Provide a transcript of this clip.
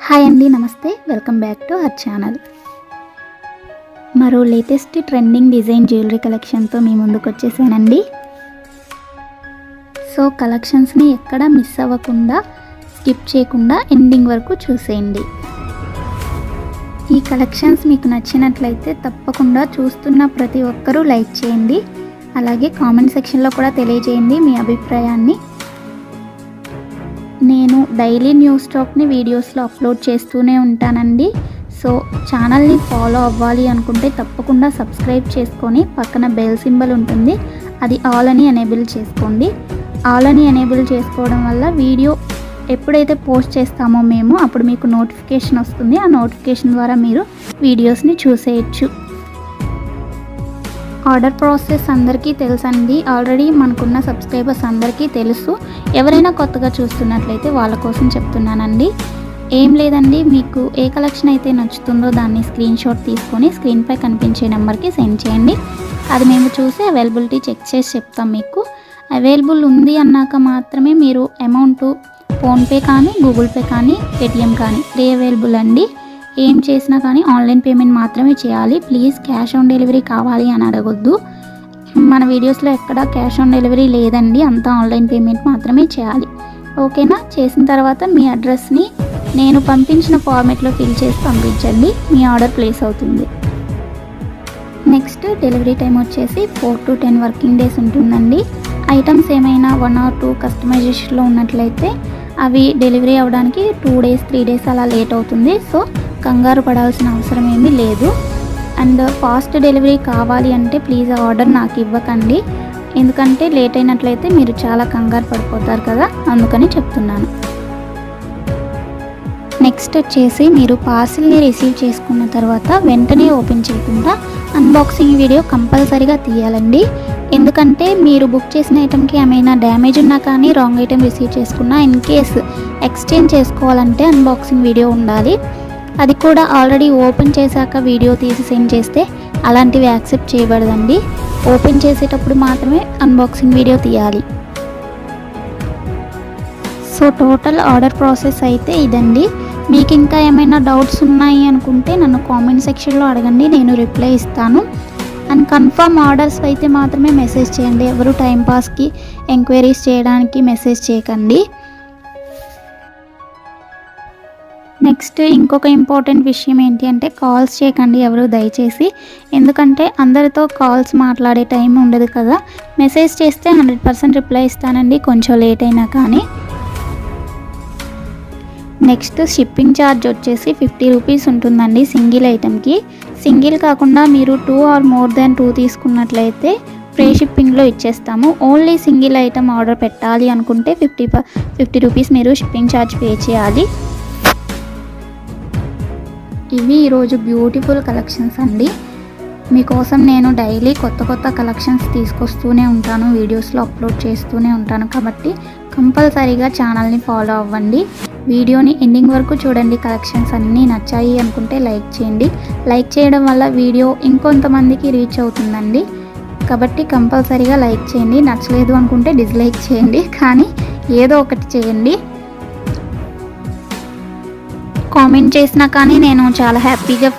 Hi అండి, నమస్తే. Welcome back to our channel. మరో లేటెస్ట్ ట్రెండింగ్ డిజైన్ జ్యువెలరీ కలెక్షన్తో మీ ముందుకు వచ్చేసానండి. సో కలెక్షన్స్ని ఎక్కడ మిస్ అవ్వకుండా, స్కిప్ చేయకుండా ఎండింగ్ వరకు చూసేయండి. ఈ కలెక్షన్స్ మీకు నచ్చినట్లయితే తప్పకుండా చూస్తున్న ప్రతి ఒక్కరూ లైక్ చేయండి. అలాగే కామెంట్ సెక్షన్లో కూడా తెలియజేయండి మీ అభిప్రాయాన్ని. నేను డైలీ న్యూ స్టాక్ని వీడియోస్లో అప్లోడ్ చేస్తూనే ఉంటానండి. సో ఛానల్ని ఫాలో అవ్వాలి అనుకుంటే తప్పకుండా సబ్స్క్రైబ్ చేసుకొని పక్కన బెల్ సింబల్ ఉంటుంది, అది ఆల్ అని ఎనేబుల్ చేసుకోండి. ఆల్ అని ఎనేబుల్ చేసుకోవడం వల్ల వీడియో ఎప్పుడైతే పోస్ట్ చేస్తామో మేము అప్పుడు మీకు నోటిఫికేషన్ వస్తుంది. ఆ నోటిఫికేషన్ ద్వారా మీరు వీడియోస్ని చూసేయచ్చు. ఆర్డర్ ప్రాసెస్ అందరికీ తెలుసండి. ఆల్రెడీ మనకున్న సబ్స్క్రైబర్స్ అందరికీ తెలుసు. ఎవరైనా కొత్తగా చూస్తున్నట్లయితే వాళ్ళ కోసం చెప్తున్నానండి. ఏం లేదండి, మీకు ఏ కలెక్షన్ అయితే నచ్చుతుందో దాన్ని స్క్రీన్ షాట్ తీసుకొని స్క్రీన్పై కనిపించే నెంబర్కి సెండ్ చేయండి. అది మేము చూసి అవైలబిలిటీ చెక్ చేసి చెప్తాం. మీకు అవైలబుల్ ఉంది అన్నాక మాత్రమే మీరు అమౌంట్ ఫోన్పే కానీ, గూగుల్ పే కానీ, పేటిఎం కానీ అవైలబుల్ అండి. ఏం చేసినా కానీ ఆన్లైన్ పేమెంట్ మాత్రమే చేయాలి. ప్లీజ్ క్యాష్ ఆన్ డెలివరీ కావాలి అని అడగొద్దు. మన వీడియోస్లో ఎక్కడ క్యాష్ ఆన్ డెలివరీ లేదండి, అంతా ఆన్లైన్ పేమెంట్ మాత్రమే చేయాలి. ఓకేనా? చేసిన తర్వాత మీ అడ్రస్ని నేను పంపించిన ఫార్మేట్లో ఫిల్ చేసి పంపించండి. మీ ఆర్డర్ ప్లేస్ అవుతుంది. నెక్స్ట్ డెలివరీ టైం వచ్చేసి 4 to 10 వర్కింగ్ డేస్ ఉంటుందండి. ఐటమ్స్ ఏమైనా 1 or 2 కస్టమైజేషన్లో ఉన్నట్లయితే అవి డెలివరీ అవ్వడానికి 2 days 3 days అలా లేట్ అవుతుంది. సో కంగారు పడాల్సిన అవసరం ఏమీ లేదు. అండ్ ఫాస్ట్ డెలివరీ కావాలి అంటే ప్లీజ్ ఆర్డర్ నాకు ఇవ్వకండి, ఎందుకంటే లేట్ అయినట్లయితే మీరు చాలా కంగారు పడిపోతారు కదా, అందుకని చెప్తున్నాను. నెక్స్ట్ వచ్చేసి మీరు పార్సిల్ని రిసీవ్ చేసుకున్న తర్వాత వెంటనే ఓపెన్ చేయకుండా అన్బాక్సింగ్ వీడియో కంపల్సరీగా తీయాలండి. ఎందుకంటే మీరు బుక్ చేసిన ఐటెంకి ఏమైనా డ్యామేజ్ ఉన్నా కానీ, రాంగ్ ఐటెం రిసీవ్ చేసుకున్నా, ఇన్ కేస్ ఎక్స్చేంజ్ చేసుకోవాలంటే అన్బాక్సింగ్ వీడియో ఉండాలి. అది కూడా ఆల్రెడీ ఓపెన్ చేశాక వీడియో తీసి సెండ్ చేస్తే అలాంటివి యాక్సెప్ట్ చేయబడదండి. ఓపెన్ చేసేటప్పుడు మాత్రమే అన్బాక్సింగ్ వీడియో తీయాలి. సో టోటల్ ఆర్డర్ ప్రాసెస్ అయితే ఇదండి. మీకు ఇంకా ఏమైనా డౌట్స్ ఉన్నాయి అనుకుంటే నన్ను కామెంట్ సెక్షన్లో అడగండి, నేను రిప్లై ఇస్తాను. అండ్ కన్ఫర్మ్ ఆర్డర్స్ అయితే మాత్రమే మెసేజ్ చేయండి. ఎవరు టైంపాస్కి ఎంక్వైరీస్ చేయడానికి మెసేజ్ చేయకండి. నెక్స్ట్ ఇంకొక ఇంపార్టెంట్ విషయం ఏంటి అంటే కాల్స్ చేయకండి ఎవరు దయచేసి, ఎందుకంటే అందరితో కాల్స్ మాట్లాడే టైం ఉండదు కదా. మెసేజ్ చేస్తే 100% రిప్లై ఇస్తానండి, కొంచెం లేట్ అయినా కానీ. నెక్స్ట్ షిప్పింగ్ ఛార్జ్ వచ్చేసి 50 రూపీస్ ఉంటుందండి సింగిల్ ఐటెంకి. సింగిల్ కాకుండా మీరు 2 or more than 2 తీసుకున్నట్లయితే ఫ్రీ షిప్పింగ్లో ఇచ్చేస్తాము. ఓన్లీ సింగిల్ ఐటెం ఆర్డర్ పెట్టాలి అనుకుంటే 50 రూపీస్ మీరు షిప్పింగ్ ఛార్జ్ పే చేయాలి. ఇవి ఈరోజు బ్యూటిఫుల్ కలెక్షన్స్ అండి. మీకోసం నేను డైలీ కొత్త కలెక్షన్స్ తీసుకొస్తూనే ఉంటాను, వీడియోస్లో అప్లోడ్ చేస్తూనే ఉంటాను. కాబట్టి కంపల్సరీగా ఛానల్ని ఫాలో అవ్వండి. వీడియోని ఎండింగ్ వరకు చూడండి. కలెక్షన్స్ అన్నీ నచ్చాయి అనుకుంటే లైక్ చేయండి. లైక్ చేయడం వల్ల వీడియో ఇంకొంతమందికి రీచ్ అవుతుందండి. కాబట్టి కంపల్సరీగా లైక్ చేయండి. నచ్చలేదు అనుకుంటే డిస్లైక్ చేయండి, కానీ ఏదో ఒకటి చేయండి. కామెంట్ చేసినా కానీ నేను చాలా హ్యాపీగా